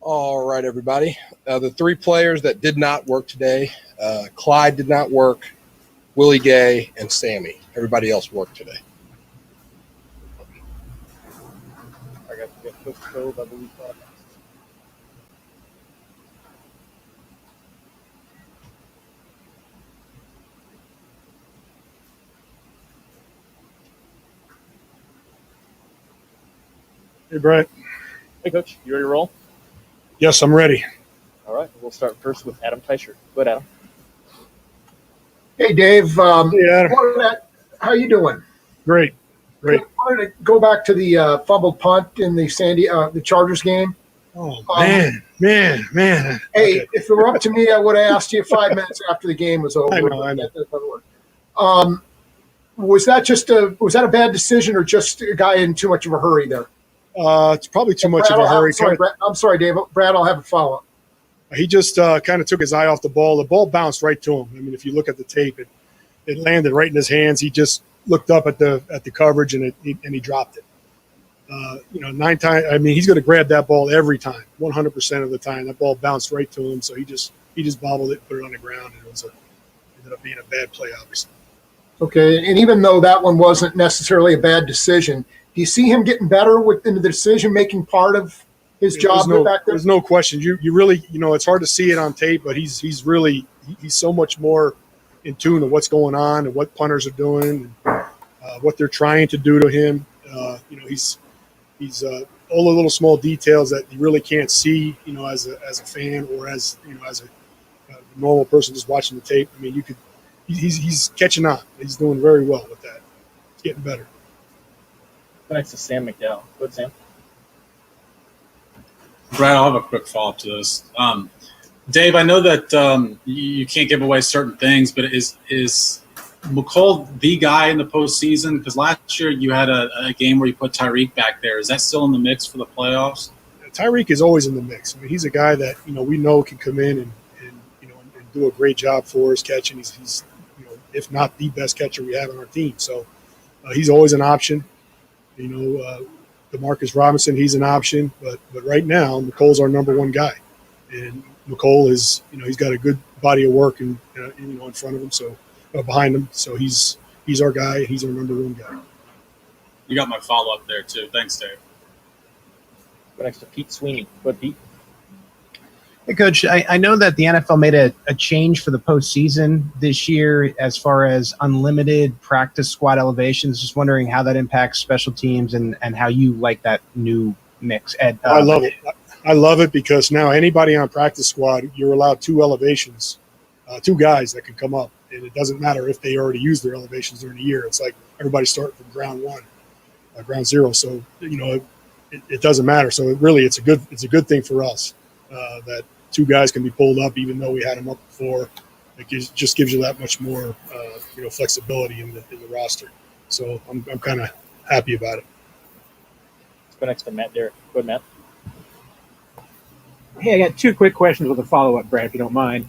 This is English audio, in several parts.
All right, everybody. The three players that did not work today, Clyde did not work, Willie Gay, and Sammy. Everybody else worked today. I got to get Coach Cove, I believe. Hey, Brett. Hey, Coach, you ready to roll? Yes, I'm ready. All right, we'll start first with Adam Teicher. Go ahead, Adam. Hey, Dave. Hey, Adam. How you doing? Great. I wanted to go back to the fumbled punt in the the Chargers game. Oh, man. Hey, Okay. if it were up to me, I would have asked you 5 minutes after the game was over. I know. Was that a bad decision or just a guy in too much of a hurry there? It's probably too much of a hurry. I'm sorry, Dave. Brad, I'll have a follow-up. He just kind of took his eye off the ball. The ball bounced right to him. I mean, if you look at the tape, it landed right in his hands. He just looked up at the coverage and he dropped it. 9 times. I mean, he's going to grab that ball every time, 100% of the time. That ball bounced right to him, so he just bobbled it, put it on the ground, and it ended up being a bad play, obviously. Okay, and even though that one wasn't necessarily a bad decision, do you see him getting better within the decision-making part of his job back there? There's no question. You really, it's hard to see it on tape, but he's so much more in tune to what's going on and what punters are doing and what they're trying to do to him. He's all the little small details that you really can't see, as a fan or as a normal person just watching the tape. I mean, he's catching on. He's doing very well with that. He's getting better. Next to Sam McDowell. Go ahead, Sam. Brad, I'll have a quick follow-up to this. Dave, I know that you can't give away certain things, but is McColl the guy in the postseason? Because last year you had a game where you put Tyreek back there. Is that still in the mix for the playoffs? Tyreek is always in the mix. I mean, he's a guy that we know can come in and do a great job for us catching. He's if not the best catcher we have on our team. So he's always an option. DeMarcus Robinson, he's an option, but right now McColl's our number one guy, and McColl is he's got a good body of work in front of him, so behind him, so he's our guy. He's our number one guy. You got my follow up there too. Thanks, Dave. Go next to Pete Sweeney. Go ahead, Pete. Hey, Coach, I know that the NFL made a change for the postseason this year as far as unlimited practice squad elevations. Just wondering how that impacts special teams and how you like that new mix. Ed, I love it. I love it because now anybody on practice squad, you're allowed 2 elevations, 2 guys that can come up. And it doesn't matter if they already used their elevations during the year. It's like everybody's starting from ground zero. So, it doesn't matter. So it's a good thing for us. That 2 guys can be pulled up, even though we had them up before. It just gives you that much more, flexibility in the roster. So I'm kind of happy about it. Let's go next to Matt Derrick. Go ahead, Matt. Hey, I got 2 quick questions with a follow-up, Brad, if you don't mind.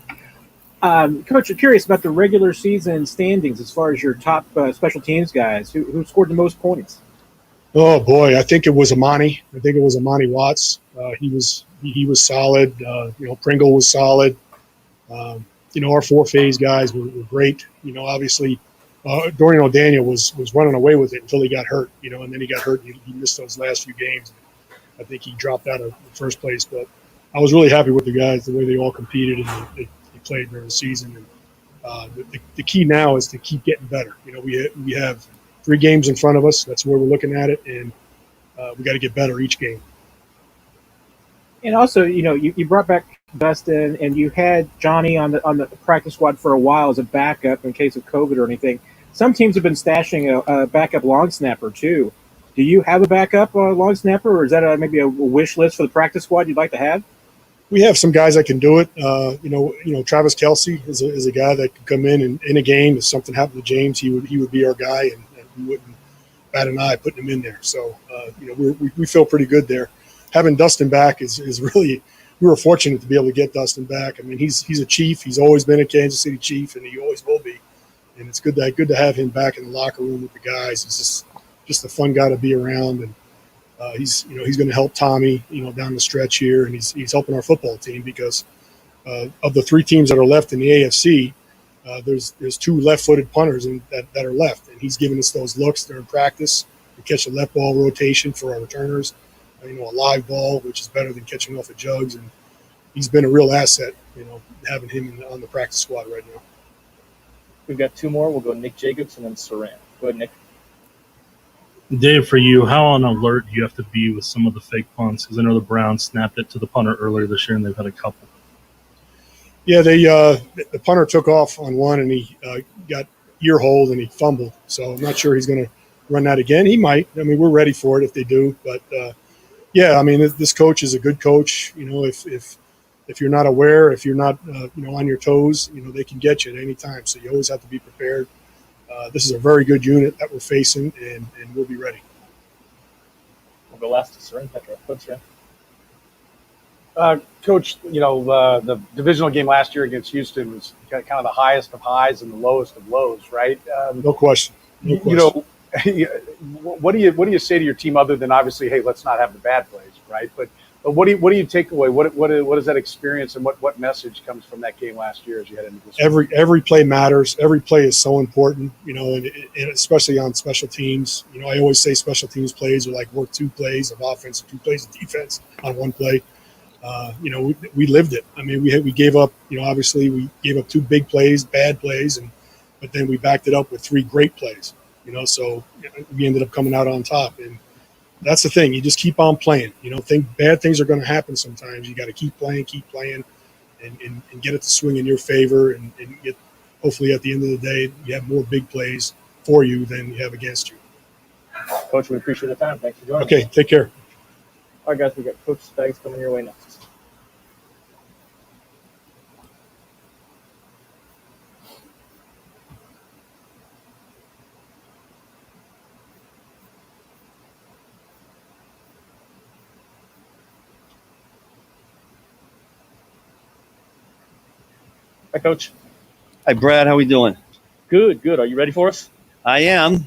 Coach, I'm curious about the regular season standings as far as your top special teams guys. Who scored the most points? Oh boy, I think it was Amani. Watts. He was solid. Pringle was solid. Our 4-phase guys were great. Obviously, Dorian O'Daniel was running away with it until he got hurt. And then he got hurt. He missed those last few games. I think he dropped out of the first place. But I was really happy with the guys, the way they all competed and they played during the season. And the key now is to keep getting better. We have 3 games in front of us. That's where we're looking at it, and we got to get better each game. And also, you brought back Dustin, and you had Johnny on the practice squad for a while as a backup in case of COVID or anything. Some teams have been stashing a backup long snapper too. Do you have a backup long snapper, or is that maybe a wish list for the practice squad you'd like to have? We have some guys that can do it. Travis Kelce is a guy that can come in a game. If something happened to James, he would be our guy, and we wouldn't bat an eye putting him in there. So we feel pretty good there. Having Dustin back is really, we were fortunate to be able to get Dustin back. I mean, he's a Chief. He's always been a Kansas City Chief, and he always will be. And it's good to have him back in the locker room with the guys. He's just a fun guy to be around, and He's going to help Tommy, down the stretch here, and he's helping our football team because of the 3 teams that are left in the AFC, there's 2 left-footed punters that are left, and he's giving us those looks during practice. We catch a left ball rotation for our returners, a live ball, which is better than catching off of jugs, and he's been a real asset, having him on the practice squad right now. We've got 2 more. We'll go Nick Jacobs and then Tyrann. Go ahead, Nick. Dave, for you, how on alert do you have to be with some of the fake punts? Because I know the Browns snapped it to the punter earlier this year, and they've had a couple. Yeah, the punter took off on one, and he got ear hold, and he fumbled. So I'm not sure he's going to run that again. He might. I mean, we're ready for it if they do. But, yeah, I mean, this coach is a good coach. If you're not aware, if you're not, on your toes, they can get you at any time. So you always have to be prepared. This is a very good unit that we're facing, and we'll be ready. We'll go last to Tyrann Petro. Go Tyrann. Coach, the divisional game last year against Houston was kind of the highest of highs and the lowest of lows, right? No question. No question. What do you say to your team other than obviously, hey, let's not have the bad plays, right? But what do you take away? What is that experience, and what message comes from that game last year as you head into this? Every play matters. Every play is so important, and especially on special teams. I always say special teams plays are like work 2 plays of offense and 2 plays of defense on one play. We lived it. I mean, we gave up. Obviously we gave up 2 big plays, bad plays, but then we backed it up with 3 great plays. So we ended up coming out on top, and that's the thing. You just keep on playing. Think bad things are going to happen sometimes. You got to keep playing, and get it to swing in your favor, and get. Hopefully, at the end of the day, you have more big plays for you than you have against you. Coach, we appreciate the time. Thanks for joining Okay, us. take care. All right, guys, we got Coach Spags coming your way next. Hi, Coach. Hi, Brad. How we doing? Good. Are you ready for us? I am.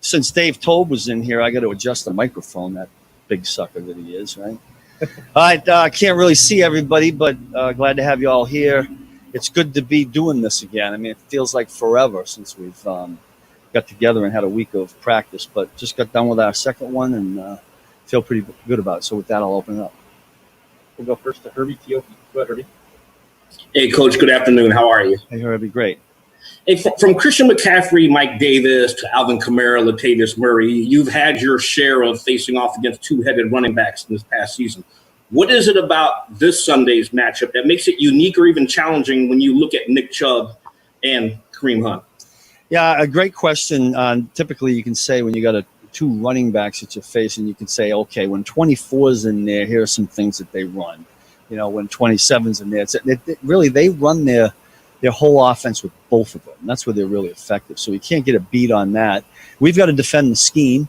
Since Dave Tobe was in here, I got to adjust the microphone, that big sucker that he is, right? All right. Can't really see everybody, but glad to have you all here. It's good to be doing this again. I mean, it feels like forever since we've got together and had a week of practice, but just got done with our second one and feel pretty good about it. So with that, I'll open it up. We'll go first to Herbie Teope. Go ahead, Herbie. Hey, Coach. Good afternoon. How are you? Hey, that'd be great. Hey, from Christian McCaffrey, Mike Davis to Alvin Kamara, Latavius Murray, you've had your share of facing off against 2-headed running backs in this past season. What is it about this Sunday's matchup that makes it unique or even challenging when you look at Nick Chubb and Kareem Hunt? Yeah, a great question. Typically, you can say when you got 2 running backs that you're facing, you can say, okay, when 24's in there, here are some things that they run. When 27's in there, really they run their whole offense with both of them. That's where they're really effective. So we can't get a beat on that. We've got to defend the scheme.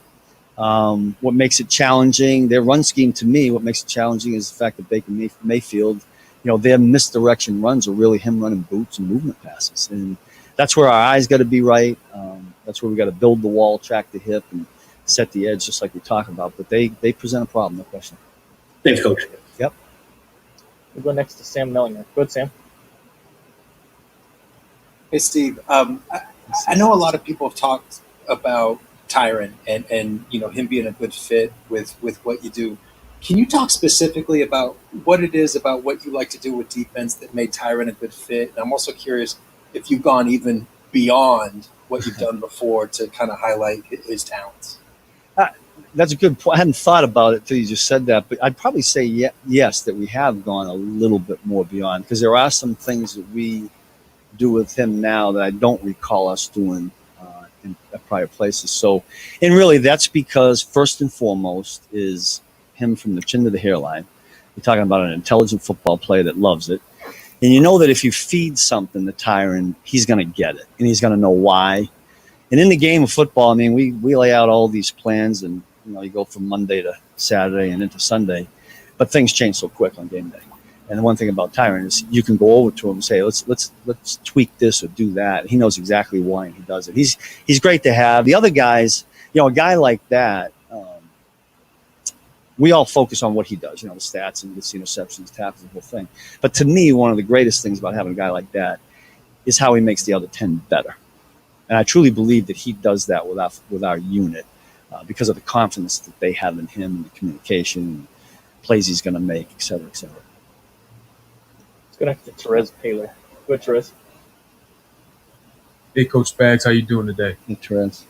What makes it challenging, their run scheme to me, what makes it challenging is the fact that Baker Mayfield, their misdirection runs are really him running boots and movement passes. And that's where our eyes got to be right. That's where we got to build the wall, track the hip, and set the edge, just like we talk about. But they present a problem, no question. Thanks, Coach. Yep. We'll go next to Sam Mellinger. Go ahead, Sam. Hey, Steve. I know a lot of people have talked about Tyrann and him being a good fit with what you do. Can you talk specifically about what it is about what you like to do with defense that made Tyrann a good fit? And I'm also curious if you've gone even beyond what you've done before to kind of highlight his talents. That's a good point. I hadn't thought about it until you just said that, but I'd probably say yes, that we have gone a little bit more beyond, because there are some things that we do with him now that I don't recall us doing in prior places. So, and really that's because first and foremost is him from the chin to the hairline. You're talking about an intelligent football player that loves it. And you know that if you feed something to Tyrann, he's going to get it, and he's going to know why. And in the game of football, I mean, we lay out all these plans, and you go from Monday to Saturday and into Sunday, but things change so quick on game day. And the one thing about Tyrann is you can go over to him and say, let's tweak this or do that. He knows exactly why, and he does it. He's great to have. The other guys, a guy like that, we all focus on what he does, the stats and gets the interceptions, tackles, the whole thing. But to me, one of the greatest things about having a guy like that is how he makes the other 10 better. And I truly believe that he does that with our unit because of the confidence that they have in him and the communication and plays he's going to make, et cetera, et cetera. Let's go next to Therese Taylor. Go ahead, Therese. Hey, Coach Spags, how you doing today? Hey, Therese.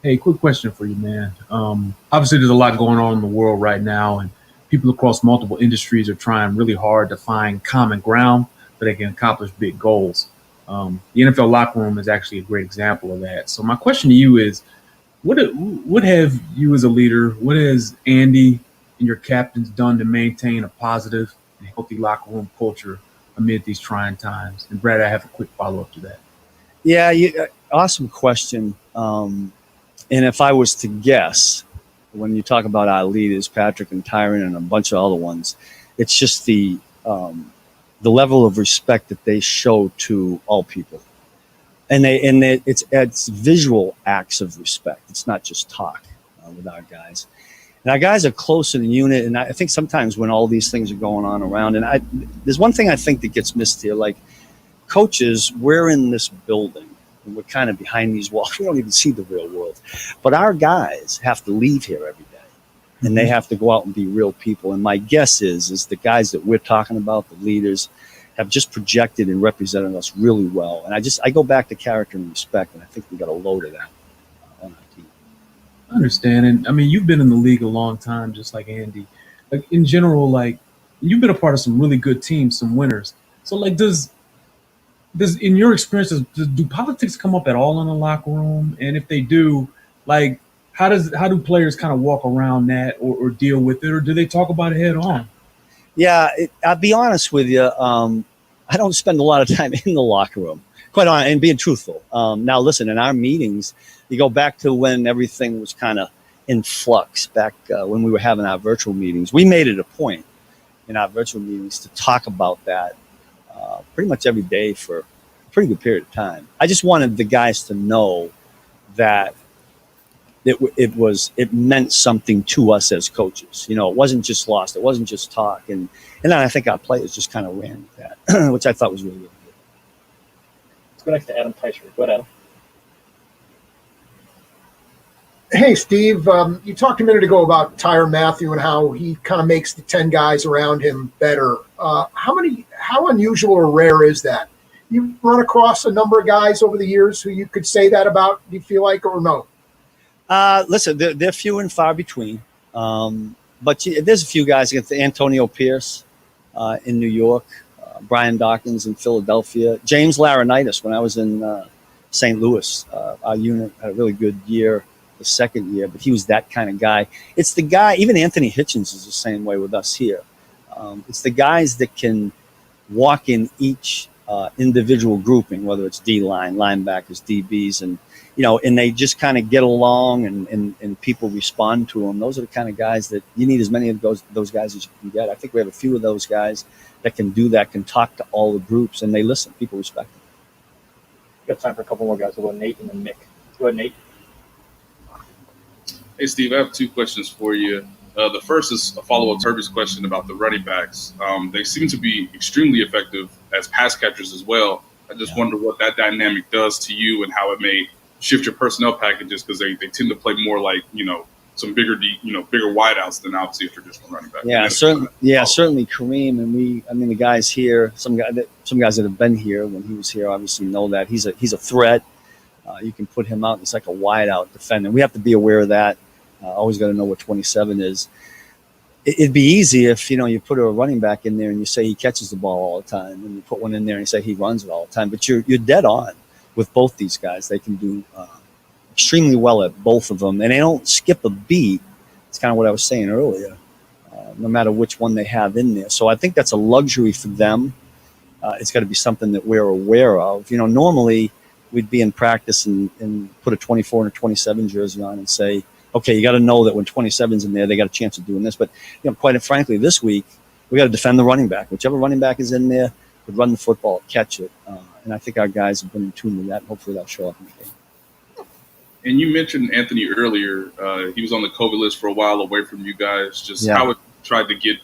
Hey, quick question for you, man. Obviously, there's a lot going on in the world right now, and people across multiple industries are trying really hard to find common ground so they can accomplish big goals. The NFL locker room is actually a great example of that. So my question to you is, what have you as a leader, what has Andy and your captains done to maintain a positive and healthy locker room culture amid these trying times? And Brad, I have a quick follow-up to that. Yeah, awesome question. And if I was to guess, when you talk about our leaders, Patrick and Tyrann and a bunch of other ones, it's just the level of respect that they show to all people, and it's visual acts of respect. It's not just talk with our guys. And our guys are close in the unit, and I think sometimes when all these things are going on around, and there's one thing I think that gets missed here, like coaches, we're in this building. And we're kind of behind these walls. We don't even see the real world. But our guys have to leave here every day. And they have to go out and be real people. And my guess is the guys that we're talking about, the leaders, have just projected and represented us really well. And I go back to character and respect, and I think we got a load of that on our team. I understand. And I mean, you've been in the league a long time, just like Andy. Like in general, like you've been a part of some really good teams, some winners. So like does in your experience, do politics come up at all in the locker room? And if they do, like, how do players kind of walk around that or deal with it, or do they talk about it head on? Yeah, I'll be honest with you. I don't spend a lot of time in the locker room, quite honest, and being truthful. Now, listen, in our meetings, you go back to when everything was kind of in flux, back when we were having our virtual meetings. We made it a point in our virtual meetings to talk about that pretty much every day for a pretty good period of time. I just wanted the guys to know that it meant something to us as coaches. It wasn't just lost. It wasn't just talk. And then I think our players just kind of ran with that, which I thought was really, really good. Let's go next to Adam Teicher. Go ahead, Adam. Hey, Steve, you talked a minute ago about Tyrann Mathieu and how he kind of makes the 10 guys around him better. How unusual or rare is that? You run across a number of guys over the years who you could say that about, do you feel like, or no? Listen, they're few and far between. But there's a few guys against Antonio Pierce in New York, Brian Dawkins in Philadelphia, James Laurinaitis when I was in St. Louis. Our unit had a really good year the second year, but he was that kind of guy. It's the guy, even Anthony Hitchens is the same way with us here. It's the guys that can walk in each individual grouping, whether it's D-line, linebackers, DBs, and they just kind of get along and people respond to them. Those are the kind of guys that you need as many of those guys as you can get. I think we have a few of those guys that can do that, can talk to all the groups, and they listen. People respect them. We've got time for a couple more guys. We'll go Nate and then Nick. Go ahead, Nate. Hey, Steve, I have two questions for you. The first is a follow-up to Herbie's question about the running backs. They seem to be extremely effective as pass catchers as well. I just wonder what that dynamic does to you and how it may shift your personnel packages, because they tend to play more like, some bigger wideouts than obviously a traditional running back. Yeah, certainly. Certainly Kareem and the guys here. Some guys that have been here when he was here obviously know that he's a threat. You can put him out. It's like a wideout defender. We have to be aware of that. Always got to know what 27 is. It'd be easy if you put a running back in there and you say he catches the ball all the time, and you put one in there and you say he runs it all the time. But you're dead on with both these guys. They can do extremely well at both of them, and they don't skip a beat. It's kind of what I was saying earlier. No matter which one they have in there, so I think that's a luxury for them. It's got to be something that we're aware of. Normally we'd be in practice and put a 24 and a 27 jersey on and say, okay, you got to know that when 27's in there, they got a chance of doing this. But quite frankly, this week we got to defend the running back. Whichever running back is in there would run the football, catch it, and I think our guys have been in tune with that. And hopefully that'll show up in the game. And you mentioned Anthony earlier. He was on the COVID list for a while, away from you guys. Just how it tried to get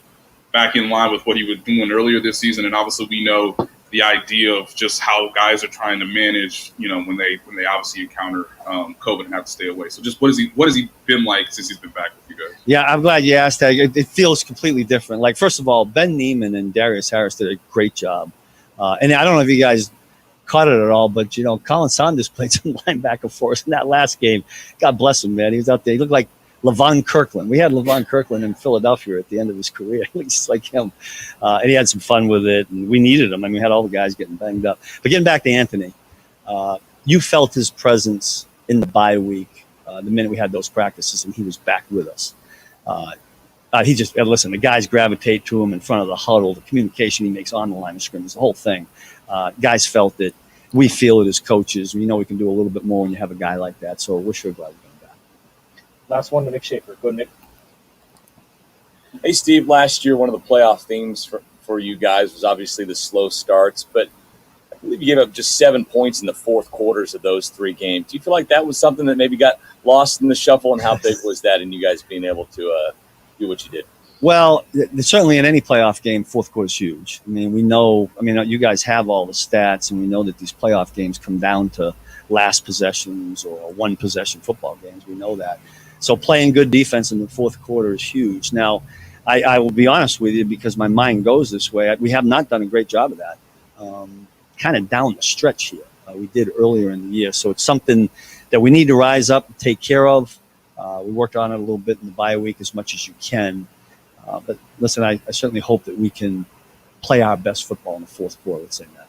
back in line with what he was doing earlier this season. And obviously, we know the idea of just how guys are trying to manage, when they obviously encounter COVID and have to stay away. So, just what has he been like since he's been back with you guys? Yeah, I'm glad you asked that. It feels completely different. Like, first of all, Ben Neiman and Darius Harris did a great job. And I don't know if you guys caught it at all, but Colin Saunders played some linebacker for us in that last game. God bless him, man. He was out there. He looked like Levon Kirkland. We had Levon Kirkland in Philadelphia at the end of his career. He looked just like him. And he had some fun with it, and we needed him. I mean, we had all the guys getting banged up. But getting back to Anthony, you felt his presence in the bye week the minute we had those practices, and he was back with us. He just, listen, the guys gravitate to him in front of the huddle, the communication he makes on the line of scrimmage, the whole thing. Guys felt it. We feel it as coaches. We know we can do a little bit more when you have a guy like that. So we're sure glad we're going back. Last one to Nick Schaefer. Go, Nick. Hey, Steve, last year, one of the playoff themes for you guys was obviously the slow starts, but I believe you gave up just 7 points in the fourth quarters of those 3 games. Do you feel like that was something that maybe got lost in the shuffle, and how big was that in you guys being able to do what you did? Well, certainly in any playoff game, fourth quarter is huge. I mean, we know, you guys have all the stats, and we know that these playoff games come down to last possessions or one possession football games. We know that. So playing good defense in the fourth quarter is huge. Now, I will be honest with you, because my mind goes this way. We have not done a great job of that. Kind of down the stretch here. We did earlier in the year. So it's something that we need to rise up and take care of. We worked on it a little bit in the bye week as much as you can. But listen, I certainly hope that we can play our best football in the fourth quarter. Let's say that.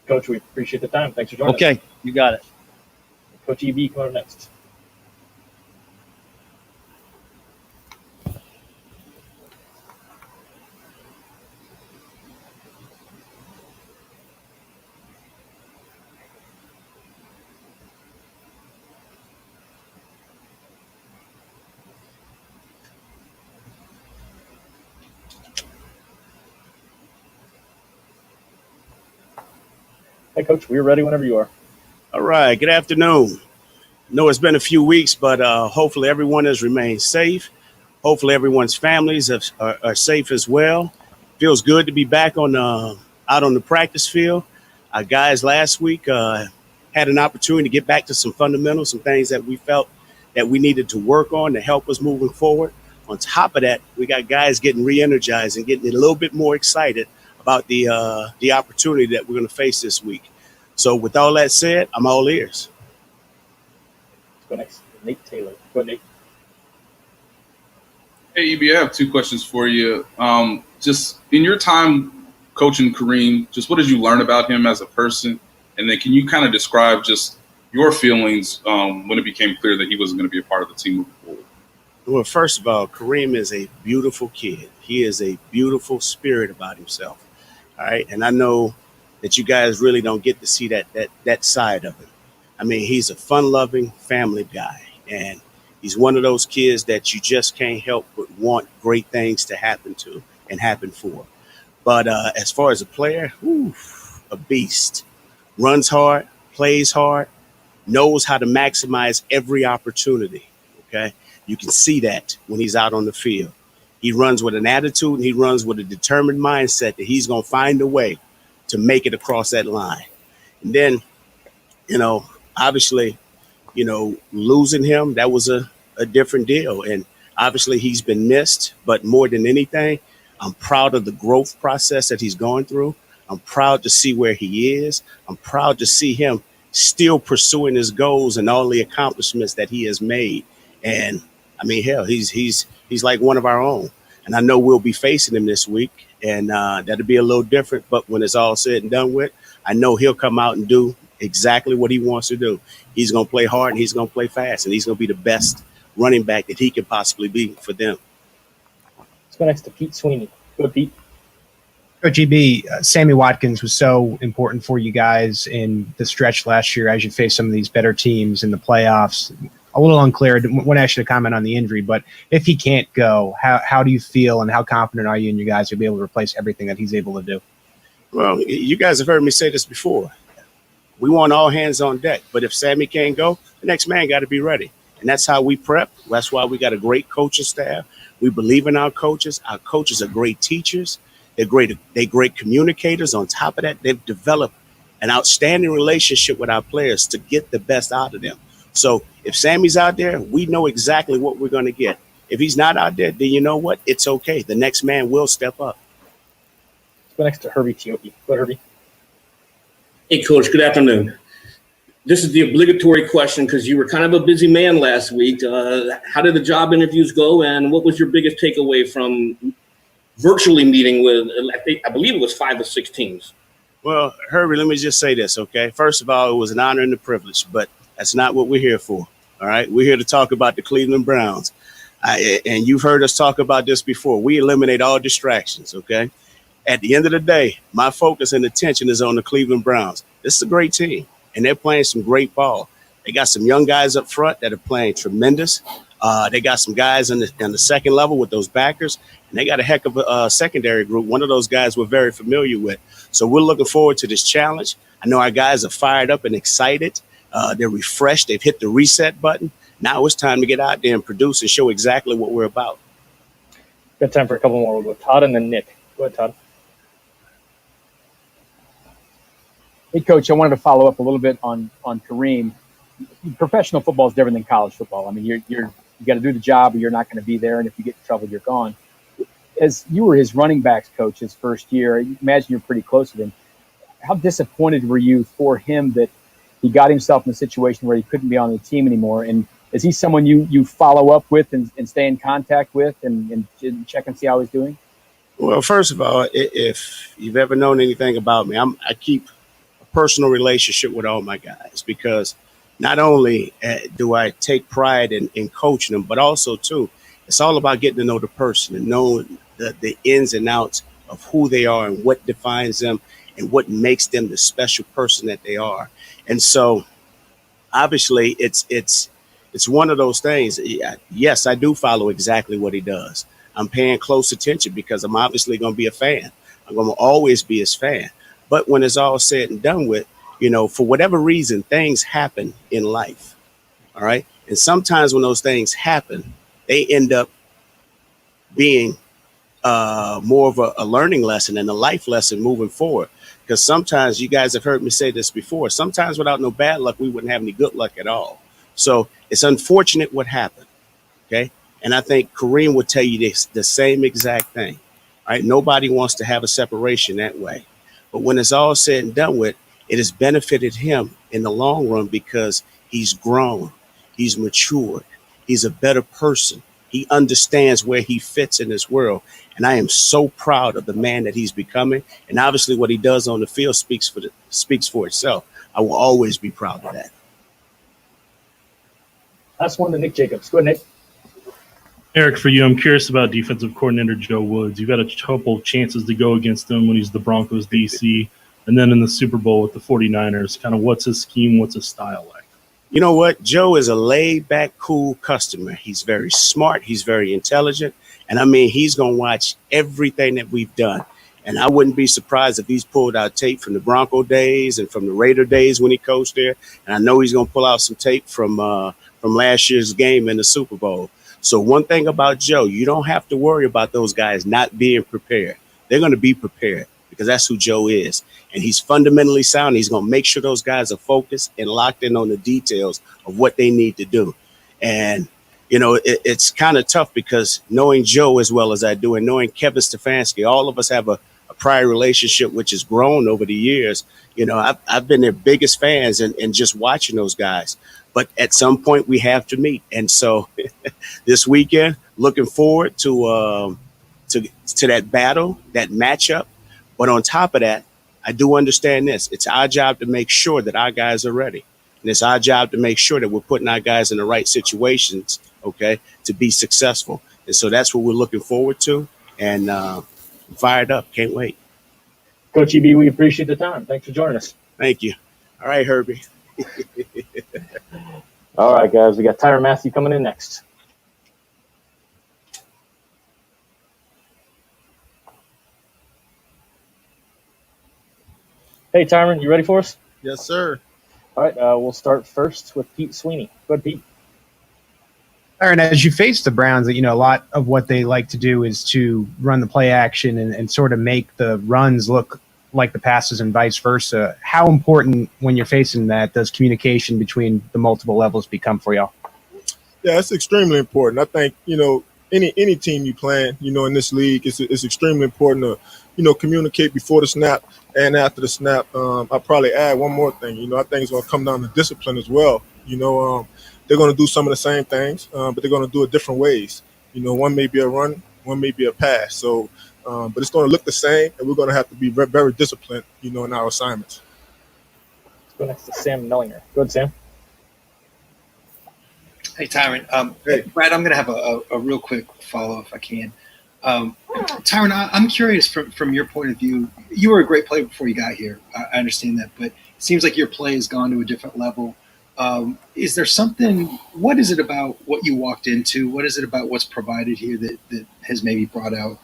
Coach, we appreciate the time. Thanks for joining us. Okay, you got it. Coach EB, come on next. Hey, Coach, we're ready whenever you are. All right. Good afternoon. I know it's been a few weeks, but hopefully everyone has remained safe. Hopefully everyone's families are safe as well. Feels good to be back out on the practice field. Our guys last week had an opportunity to get back to some fundamentals, some things that we felt that we needed to work on to help us moving forward. On top of that, we got guys getting re-energized and getting a little bit more excited about the opportunity that we're going to face this week. So with all that said, I'm all ears. Let's go next. Nate Taylor. Go, Nate. Hey, EB, I have 2 questions for you. Just in your time coaching Kareem, just what did you learn about him as a person? And then can you kind of describe just your feelings when it became clear that he wasn't going to be a part of the team moving forward? Well, first of all, Kareem is a beautiful kid. He is a beautiful spirit about himself. All right. And I know that you guys really don't get to see that side of him. I mean, he's a fun-loving family guy, and he's one of those kids that you just can't help but want great things to happen to and happen for. But as far as a player, a beast. Runs hard, plays hard, knows how to maximize every opportunity, okay? You can see that when he's out on the field. He runs with an attitude, and he runs with a determined mindset that he's going to find a way to make it across that line. And then, obviously, losing him, that was a different deal. And obviously he's been missed, but more than anything, I'm proud of the growth process that he's going through. I'm proud to see where he is. I'm proud to see him still pursuing his goals and all the accomplishments that he has made. And I mean, hell, he's like one of our own. And I know we'll be facing him this week, and that'll be a little different. But when it's all said and done with, I know he'll come out and do exactly what he wants to do. He's going to play hard, and he's going to play fast, and he's going to be the best running back that he can possibly be for them. Let's go next to Pete Sweeney. Go, Pete. Coach EB, Sammy Watkins was so important for you guys in the stretch last year as you faced some of these better teams in the playoffs. A little unclear. I won't ask you to comment on the injury, but if he can't go, how do you feel and how confident are you in you guys to be able to replace everything that he's able to do? Well, you guys have heard me say this before. We want all hands on deck. But if Sammy can't go, the next man got to be ready. And that's how we prep. That's why we got a great coaching staff. We believe in our coaches. Our coaches are great teachers. They're great communicators. On top of that, they've developed an outstanding relationship with our players to get the best out of them. So if Sammy's out there, we know exactly what we're going to get. If he's not out there, then you know what? It's okay. The next man will step up. Let's go next to Herbie Teope. Go, Herbie. Hey, Coach, good afternoon. This is the obligatory question because you were kind of a busy man last week. How did the job interviews go, and what was your biggest takeaway from virtually meeting with, I believe it was 5 of 6 teams? Well, Herbie, let me just say this, okay? First of all, it was an honor and a privilege, but that's not what we're here for, all right? We're here to talk about the Cleveland Browns. And you've heard us talk about this before. We eliminate all distractions, okay? At the end of the day, my focus and attention is on the Cleveland Browns. This is a great team, and they're playing some great ball. They got some young guys up front that are playing tremendous. They got some guys on the second level with those backers, and they got a heck of a secondary group. One of those guys we're very familiar with. So we're looking forward to this challenge. I know our guys are fired up and excited. They're refreshed. They've hit the reset button. Now it's time to get out there and produce and show exactly what we're about. Got time for a couple more. We'll go Todd and then Nick. Go ahead, Todd. Hey, Coach, I wanted to follow up a little bit on Kareem. Professional football is different than college football. I mean, you got to do the job or you're not going to be there, and if you get in trouble, you're gone. As you were his running backs coach his first year, I imagine you're pretty close to him. How disappointed were you for him that he got himself in a situation where he couldn't be on the team anymore? And is he someone you follow up with and stay in contact with and check and see how he's doing? Well, first of all, if you've ever known anything about me, I keep a personal relationship with all my guys because not only do I take pride in coaching them, but also, too, it's all about getting to know the person and knowing the ins and outs of who they are and what defines them and what makes them the special person that they are. And so, obviously, it's one of those things. Yes, I do follow exactly what he does. I'm paying close attention because I'm obviously going to be a fan. I'm going to always be his fan. But when it's all said and done with, for whatever reason, things happen in life. All right. And sometimes when those things happen, they end up being more of a learning lesson and a life lesson moving forward. Because sometimes, you guys have heard me say this before, sometimes without no bad luck, we wouldn't have any good luck at all. So it's unfortunate what happened. Okay. And I think Kareem would tell you the same exact thing. All right. Nobody wants to have a separation that way. But when it's all said and done with, it has benefited him in the long run because he's grown, he's matured, he's a better person. He understands where he fits in this world. And I am so proud of the man that he's becoming. And obviously what he does on the field speaks for itself. I will always be proud of that. Last one to Nick Jacobs. Go ahead, Nick. Eric, for you, I'm curious about defensive coordinator Joe Woods. You've had a couple chances to go against him when he's the Broncos DC, and then in the Super Bowl with the 49ers. Kind of what's his scheme, what's his style like? You know what? Joe is a laid-back, cool customer. He's very smart. He's very intelligent. And, I mean, he's going to watch everything that we've done. And I wouldn't be surprised if he's pulled out tape from the Bronco days and from the Raider days when he coached there. And I know he's going to pull out some tape from last year's game in the Super Bowl. So one thing about Joe, you don't have to worry about those guys not being prepared. They're going to be prepared because that's who Joe is. And he's fundamentally sound. He's going to make sure those guys are focused and locked in on the details of what they need to do. And, it's kind of tough because knowing Joe as well as I do and knowing Kevin Stefanski, all of us have a prior relationship which has grown over the years. I've been their biggest fans and just watching those guys. But at some point we have to meet. And so this weekend, looking forward to that battle, that matchup. But on top of that, I do understand this. It's our job to make sure that our guys are ready. And it's our job to make sure that we're putting our guys in the right situations, okay, to be successful. And so that's what we're looking forward to. And fired up. Can't wait. Coach EB, we appreciate the time. Thanks for joining us. Thank you. All right, Herbie. All right, guys. We got Tyrann Mathieu coming in next. Hey, Tyrann, you ready for us? Yes, sir. All right, we'll start first with Pete Sweeney. Go ahead, Pete. Aaron, as you face the Browns, a lot of what they like to do is to run the play action and sort of make the runs look like the passes and vice versa. How important, when you're facing that, does communication between the multiple levels become for y'all? Yeah, it's extremely important. I think, any team you playing, in this league, it's extremely important to, communicate before the snap and after the snap. I'll probably add one more thing. I think it's going to come down to discipline as well. They're going to do some of the same things, but they're going to do it different ways. One may be a run, one may be a pass. So, but it's going to look the same, and we're going to have to be very, very disciplined, in our assignments. Let's go next to Sam Nellinger. Go ahead, Sam. Hey, Tyrann. Brad, I'm going to have a real quick follow if I can. Tyrann, I'm curious from your point of view. You were a great player before you got here. I understand that, but it seems like your play has gone to a different level. Is there something? What is it about what you walked into? What is it about what's provided here that has maybe brought out,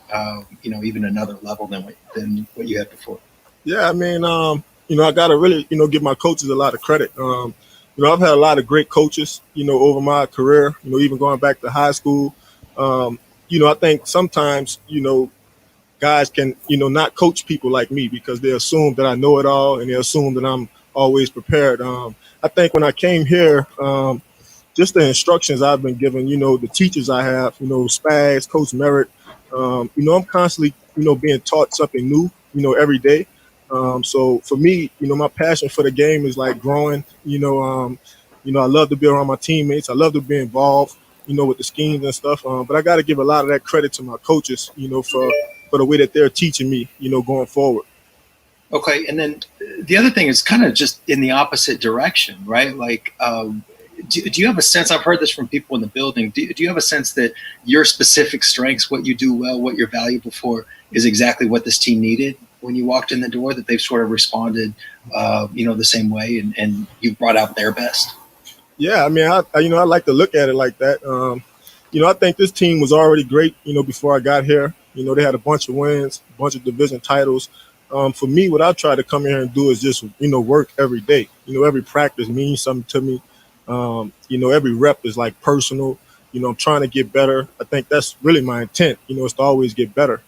even another level than what you had before? Yeah, I mean, I got to really, give my coaches a lot of credit. I've had a lot of great coaches, over my career, even going back to high school. I think sometimes, guys can, not coach people like me because they assume that I know it all and they assume that I'm always prepared. I think when I came here, just the instructions I've been given, the teachers I have, Spags, Coach Merritt, I'm constantly, being taught something new, every day. So for me, my passion for the game is like growing. I love to be around my teammates. I love to be involved, with the schemes and stuff. But I got to give a lot of that credit to my coaches, for the way that they're teaching me, going forward. Okay, and then the other thing is kind of just in the opposite direction, right? Like, do you have a sense? I've heard this from people in the building. Do you have a sense that your specific strengths, what you do well, what you're valuable for, is exactly what this team needed when you walked in the door? That they've sort of responded, the same way, and you brought out their best. Yeah, I mean, I like to look at it like that. I think this team was already great, before I got here. They had a bunch of wins, a bunch of division titles. For me, what I try to come here and do is just, work every day. Every practice means something to me. Every rep is like personal. I'm trying to get better. I think that's really my intent, is to always get better.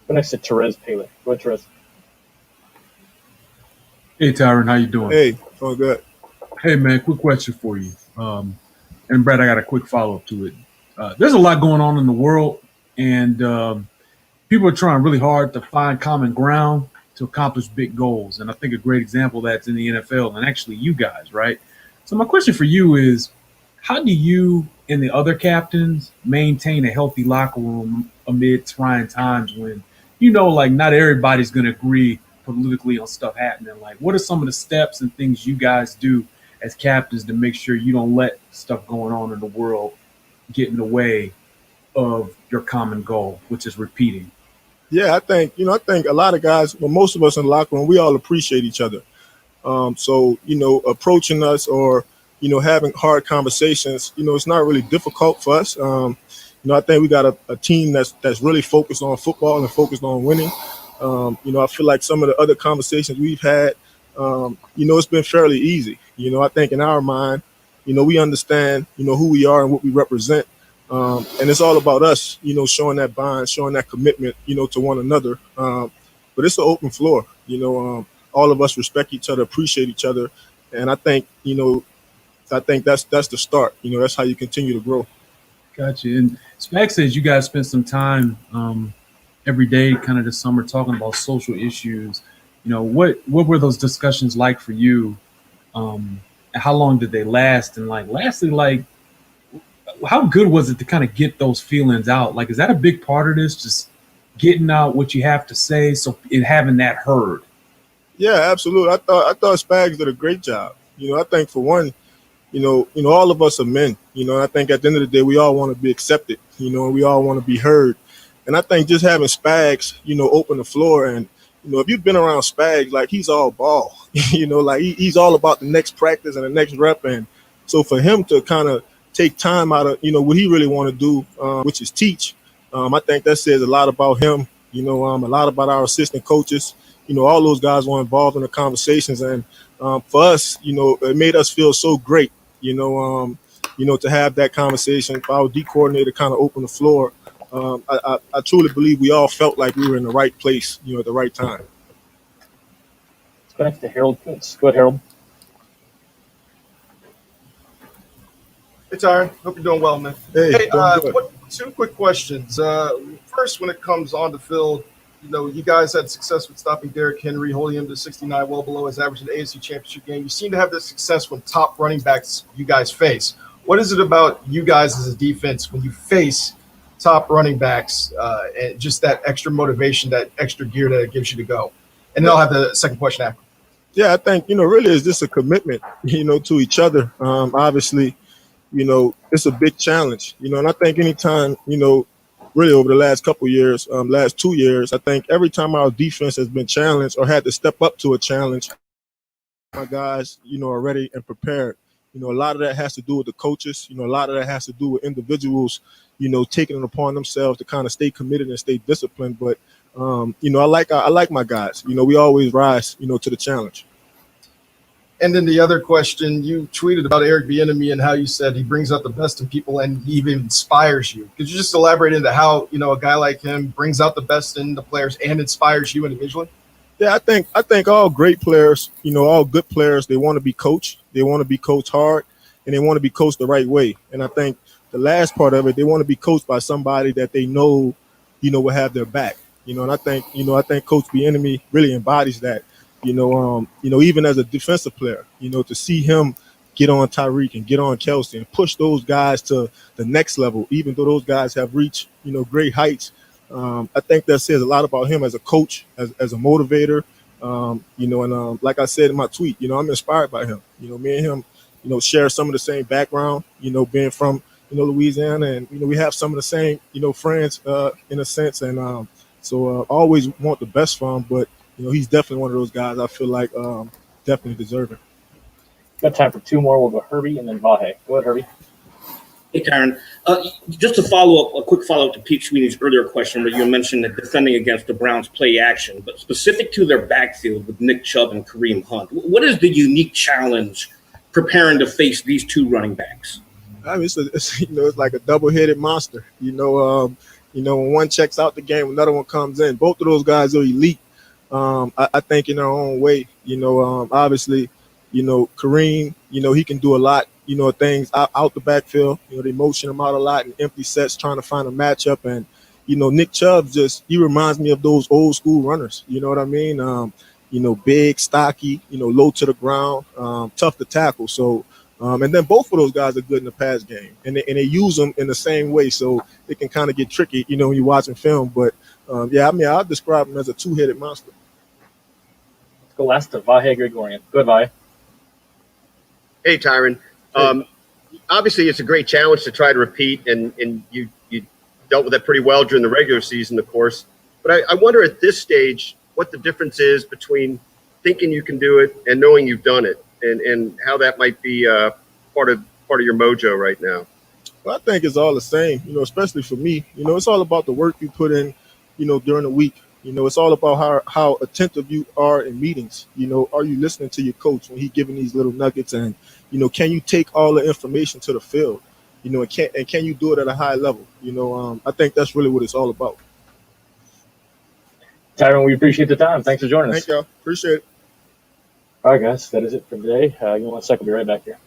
Go next to Therese Paley. Go ahead, Therese. Hey, Tyrann, how you doing? Hey, all good. Hey, man, quick question for you. And Brad, I got a quick follow-up to it. There's a lot going on in the world, and people are trying really hard to find common ground to accomplish big goals. And I think a great example of that's in the NFL and actually you guys, right? So my question for you is, how do you and the other captains maintain a healthy locker room amid trying times when, like not everybody's going to agree politically on stuff happening? Like, what are some of the steps and things you guys do as captains to make sure you don't let stuff going on in the world get in the way of your common goal, which is repeating? Yeah, I think a lot of guys, well, most of us in the locker room, we all appreciate each other. So, approaching us or, having hard conversations, it's not really difficult for us. I think we got a team that's really focused on football and focused on winning. I feel like some of the other conversations we've had, it's been fairly easy. I think in our mind, we understand, who we are and what we represent. And it's all about us, showing that bond, showing that commitment, to one another. But it's an open floor. All of us respect each other, appreciate each other. And I think, that's the start. That's how you continue to grow. Gotcha. And Spag says you guys spent some time every day kind of this summer talking about social issues. What were those discussions like for you? How long did they last? And lastly, how good was it to kind of get those feelings out? Like, is that a big part of this? Just getting out what you have to say, so and having that heard. Yeah, absolutely. I thought Spags did a great job. I think for one, all of us are men. I think at the end of the day, we all want to be accepted. We all want to be heard. And I think just having Spags, open the floor and, if you've been around Spags, like he's all ball, he's all about the next practice and the next rep. And so for him to kind of take time out of, what he really want to do, which is teach, I think that says a lot about him, a lot about our assistant coaches. All those guys were involved in the conversations. And for us, it made us feel so great, to have that conversation. For our D coordinator kind of open the floor. I truly believe we all felt like we were in the right place, at the right time. Let's go next to Harold Kuntz. Go ahead, Harold. Hey, Tyrann. Hope you're doing well, man. Hey, doing good. Two quick questions. First, when it comes on the field, you guys had success with stopping Derrick Henry, holding him to 69, well below his average in the AFC Championship game. You seem to have this success when top running backs you guys face. What is it about you guys as a defense when you face top running backs and just that extra motivation, that extra gear that it gives you to go? And then I'll have the second question after. Yeah, I think, really it's just a commitment, to each other. Obviously, it's a big challenge, and I think anytime, really over the last couple of years, last 2 years, I think every time our defense has been challenged or had to step up to a challenge, my guys, are ready and prepared. A lot of that has to do with the coaches. A lot of that has to do with individuals, taking it upon themselves to kind of stay committed and stay disciplined. But, I like my guys. We always rise, to the challenge. And then the other question, you tweeted about Eric Bieniemy and how you said he brings out the best in people and he even inspires you. Could you just elaborate into how, a guy like him brings out the best in the players and inspires you individually? Yeah, I think all great players, all good players, they want to be coached. They want to be coached hard, and they want to be coached the right way. And I think the last part of it, they want to be coached by somebody that they know, will have their back. And I think Coach Bieniemy really embodies that. Even as a defensive player, to see him get on Tyreek and get on Kelsey and push those guys to the next level, even though those guys have reached, great heights. I think that says a lot about him as a coach, as a motivator. And like I said in my tweet, I'm inspired by him. Me and him, share some of the same background, being from, Louisiana, and, we have some of the same, friends in a sense. And so I always want the best for him, but he's definitely one of those guys I feel like definitely deserving. Got time for two more. We'll go Herbie and then Vahe. Go ahead, Herbie. Hey, Tyrann. Just to follow up, a quick follow-up to Pete Sweeney's earlier question where you mentioned that defending against the Browns play action, but specific to their backfield with Nick Chubb and Kareem Hunt, what is the unique challenge preparing to face these two running backs? I mean, it's like a double-headed monster. When one checks out the game, another one comes in. Both of those guys are elite. I think in their own way, obviously, Kareem, he can do a lot, things out the backfield. They motion him out a lot in empty sets, trying to find a matchup. And, Nick Chubb he reminds me of those old school runners. You know what I mean? Big, stocky, low to the ground, tough to tackle. So, and then both of those guys are good in the pass game, and they use them in the same way. So it can kind of get tricky, when you're watching film. But I'll describe him as a two-headed monster. Let's go last to Vahe Gregorian. Go ahead, Vahe. Hey, Tyrann. Obviously, it's a great challenge to try to repeat, and you dealt with that pretty well during the regular season, of course. But I wonder at this stage what the difference is between thinking you can do it and knowing you've done it, and how that might be part of your mojo right now. Well, I think it's all the same, especially for me. It's all about the work you put in, during the week. It's all about how attentive you are in meetings. Are you listening to your coach when he's giving these little nuggets? And, can you take all the information to the field? And can you do it at a high level? I think that's really what it's all about. Tyrann, we appreciate the time. Thanks for joining us. Thank y'all. Appreciate it. All right, guys. That is it for today. Give me 1 second. We'll be right back here.